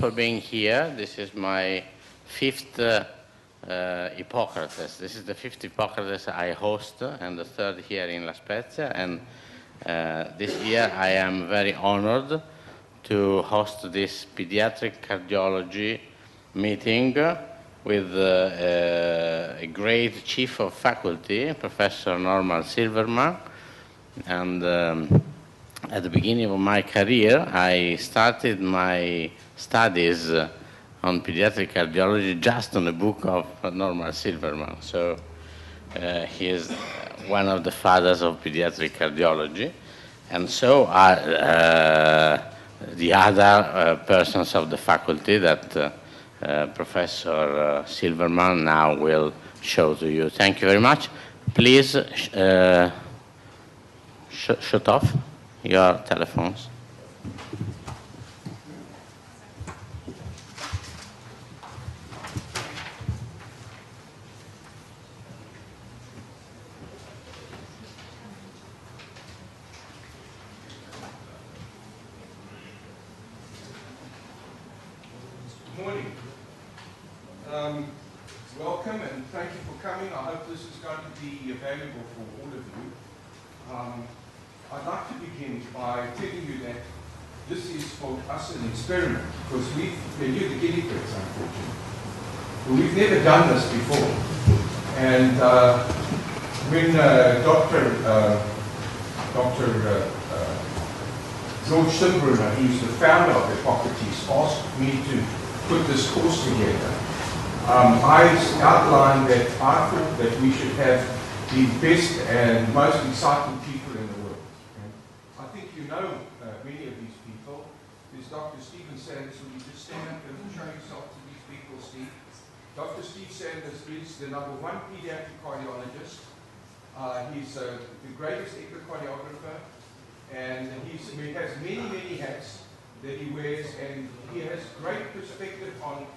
for being here. This is my fifth IPOKRaTES. This is the fifth IPOKRaTES I host, and the third here in La Spezia. And this year I am very honored to host this pediatric cardiology meeting with a great chief of faculty, Professor Norman Silverman. And at the beginning of my career, I started my studies on pediatric cardiology just on a book of Norman Silverman. So he is one of the fathers of pediatric cardiology. And so are the other persons of the faculty that Professor Silverman now will show to you. Thank you very much. Please shut off your telephones. Good morning. Welcome and thank you for coming. I hope this is going to be available for all of you. I'd like to begin by telling you that this is for us an experiment, because you're the guinea pigs, unfortunately. But we've never done this before. And when Dr. George Simbrunner, he's the founder of IPOKRaTES, asked me to put this course together, I outlined that I thought that we should have the best and most exciting people in the world. And I think you know many of these people. There's Dr. Stephen Sanders. Will you just stand up and show yourself to these people, Steve? Dr. Steve Sanders is the #1 pediatric cardiologist. He's the greatest echocardiographer, and he has many, many hats that he wears, and he has great perspective on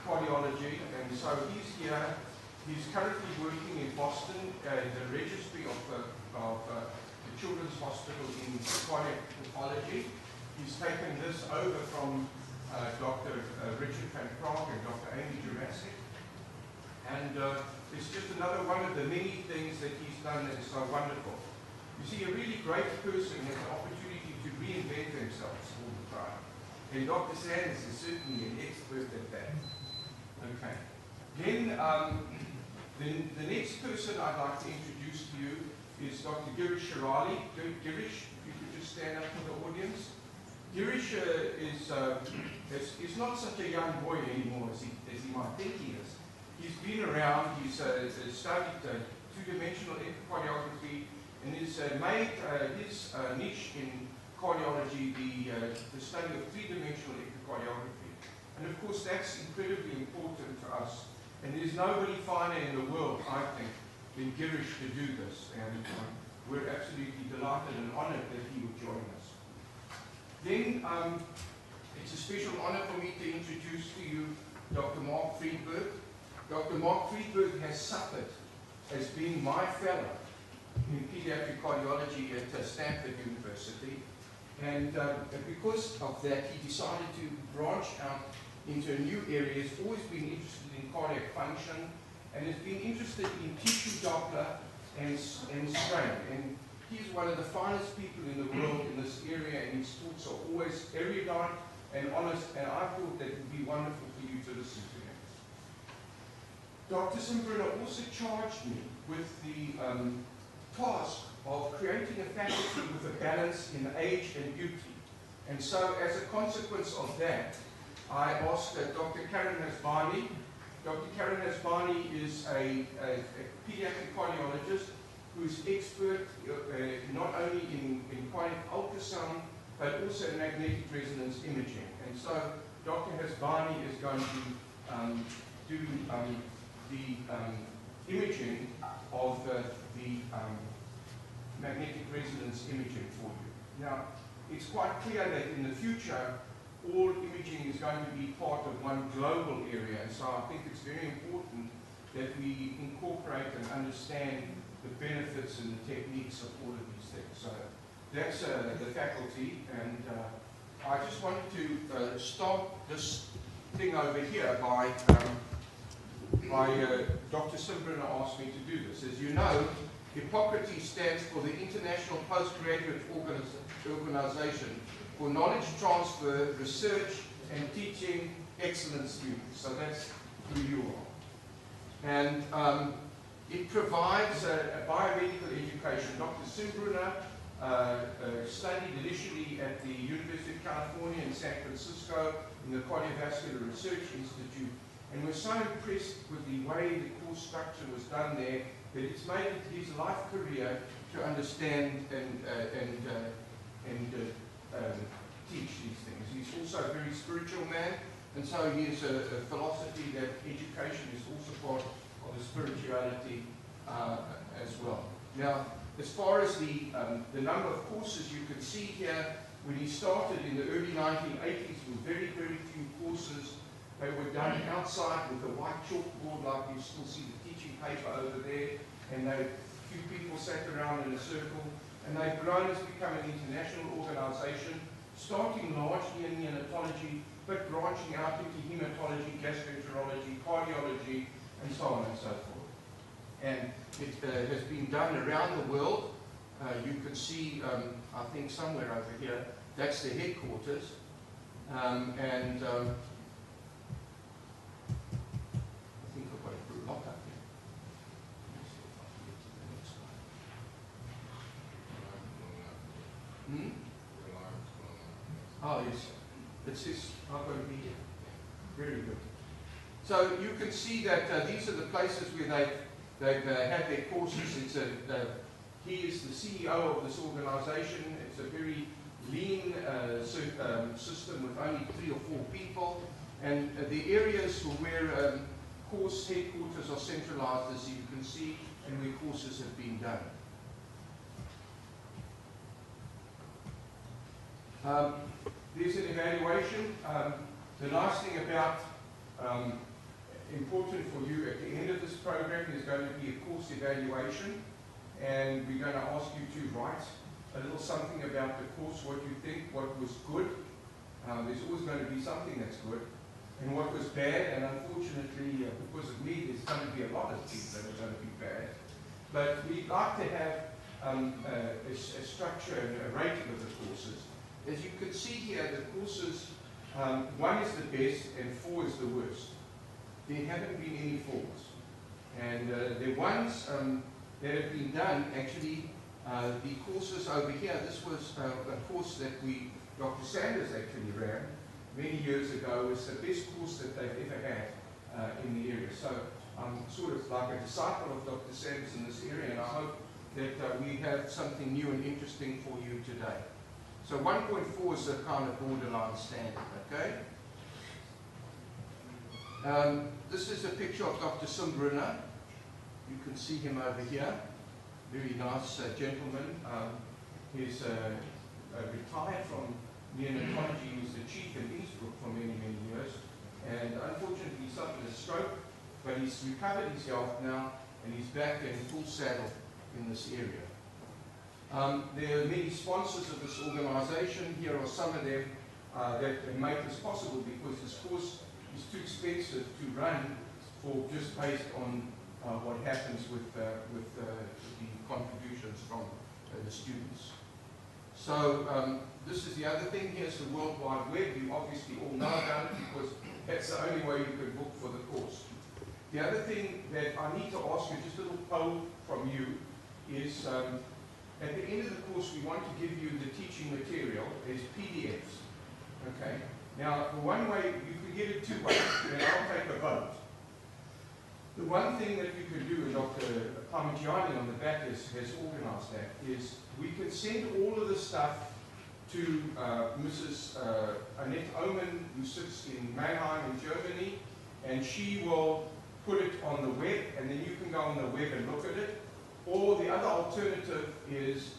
cardiology, and so he's here. He's currently working in Boston in the registry of the Children's Hospital in Cardiac MRI. He's taken this over from Dr. Richard Van Praag and Dr. Amy Jurassic. And it's just another one of the many things that he's done that is so wonderful. You see, a really great person has the opportunity to reinvent themselves all the time. And Dr. Sanders is certainly an expert at that. Okay. Then the next person I'd like to introduce to you is Dr. Girish Shirali. Girish, if you could just stand up for the audience. Girish is not such a young boy anymore as he might think he is. He's been around, he's studied two-dimensional echocardiography, and has made his niche in cardiology the study of three-dimensional echocardiography. And of course that's incredibly important to us. And there's nobody finer in the world, I think, than Girish to do this. And we're absolutely delighted and honored that he would join us. Then it's a special honor for me to introduce to you Dr. Mark Friedberg. Dr. Mark Friedberg has suffered as being my fellow in pediatric cardiology at Stanford University. And because of that, he decided to branch out into a new area. He's always been interested in cardiac function and has been interested in tissue Doppler and strain. And he's one of the finest people in the world in this area, and his thoughts are always erudite and honest, and I thought that it would be wonderful for you to listen to him. Dr. Simbrunner also charged me with the task of creating a faculty with a balance in age and beauty. And so as a consequence of that, I asked Dr. Karen Hasbani. Dr. Karen Hasbani is a pediatric cardiologist who is expert not only in cardiac ultrasound, but also in magnetic resonance imaging. And so Dr. Hasbani is going to do the imaging of the magnetic resonance imaging for you. Now, it's quite clear that in the future, all imaging is going to be part of one global area, and so I think it's very important that we incorporate and understand the benefits and the techniques of all of these things. So that's the faculty, and I just wanted to start this thing over here by Dr. Simbrunner asked me to do this. As you know, IPOKRaTES stands for the International Postgraduate Organization for Knowledge Transfer, Research and Teaching Excellent Students. So that's who you are. And it provides a biomedical education. Dr. Simbrunner studied initially at the University of California in San Francisco in the Cardiovascular Research Institute, and was so impressed with the way the course structure was done there that it's made it his life career to understand and teach these things. He's also a very spiritual man, and so he has a philosophy that education is also part of the spirituality as well. Now, as far as the number of courses, you can see here, when he started in the early 1980s with very, very few courses. They were done outside with a white chalkboard, like you still see the teaching paper over there, and a few people sat around in a circle, and they've grown as become an international organization, starting largely in neonatology, but branching out into hematology, gastroenterology, cardiology, and so on and so forth. And it has been done around the world. You can see, I think somewhere over here, that's the headquarters. I think I've got a lot up here. Let me see if I can get to the next slide. Oh, yes. It says I've got to be here. Very good. So you can see that these are the places where they've had their courses. He is the CEO of this organization. It's a very lean system with only 3 or 4 people. And the areas where course headquarters are centralized, as you can see, and where courses have been done. There's an evaluation. The nice thing about important for you at the end of this program is going to be a course evaluation, and we're going to ask you to write a little something about the course, what you think, what was good. There's always going to be something that's good, and what was bad, and unfortunately, because of me, there's going to be a lot of things that are going to be bad. But we'd like to have a structure and a rating of the courses. As you can see here, the courses, 1 is the best and 4 is the worst. There haven't been any 4s. And the ones that have been done, actually, the courses over here, this was a course that Dr. Sanders actually ran many years ago. It's the best course that they've ever had in the area. So I'm sort of like a disciple of Dr. Sanders in this area, and I hope that we have something new and interesting for you today. So 1.4 is a kind of borderline standard, okay? This is a picture of Dr. Simbrunner. You can see him over here. Very nice gentleman. He's retired from neonatology. He was the chief in Innsbruck for many, many years. And unfortunately, he suffered a stroke, but he's recovered his health now, and he's back in full saddle in this area. There are many sponsors of this organization. Here are some of them that make this possible, because this course is too expensive to run for just based on what happens with the contributions from the students. So this is the other thing. Here's the World Wide Web. You obviously all know about it, because that's the only way you can book for the course. The other thing that I need to ask you, just a little poll from you, is at the end of the course, we want to give you the teaching material as PDFs. Okay? Now, the one way, you can get it 2 ways, and I'll take a vote. The one thing that you could do, and Dr. Parmigiani on the back has organized that, is we can send all of the stuff to Mrs. Annette Oman, who sits in Mannheim in Germany, and she will put it on the web, and then you can go on the web and look at it. Or the other alternative is,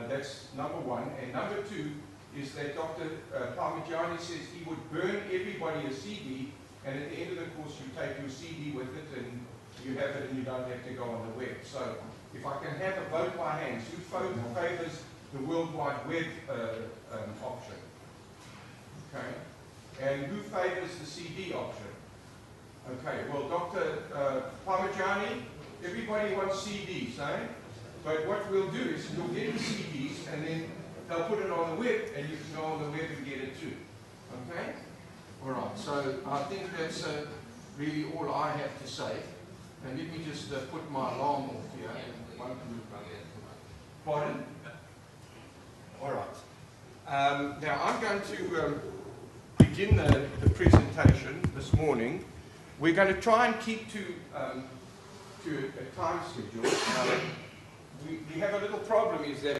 that's number 1, and number 2 is that Dr. Parmigiani says he would burn everybody a CD, and at the end of the course you take your CD with it and you have it and you don't have to go on the web. So if I can have a vote by hands, who favors the World Wide Web option? Okay? And who favors the CD option? Okay, well, Dr. Parmigiani, everybody wants CDs, eh? But what we'll do is we'll get the CDs and then they'll put it on the web and you can go on the web and get it too. Okay? All right, so I think that's really all I have to say. And let me just put my alarm off here. Pardon? All right. Now I'm going to begin the presentation this morning. We're going to try and keep to a time schedule. We have a little problem is that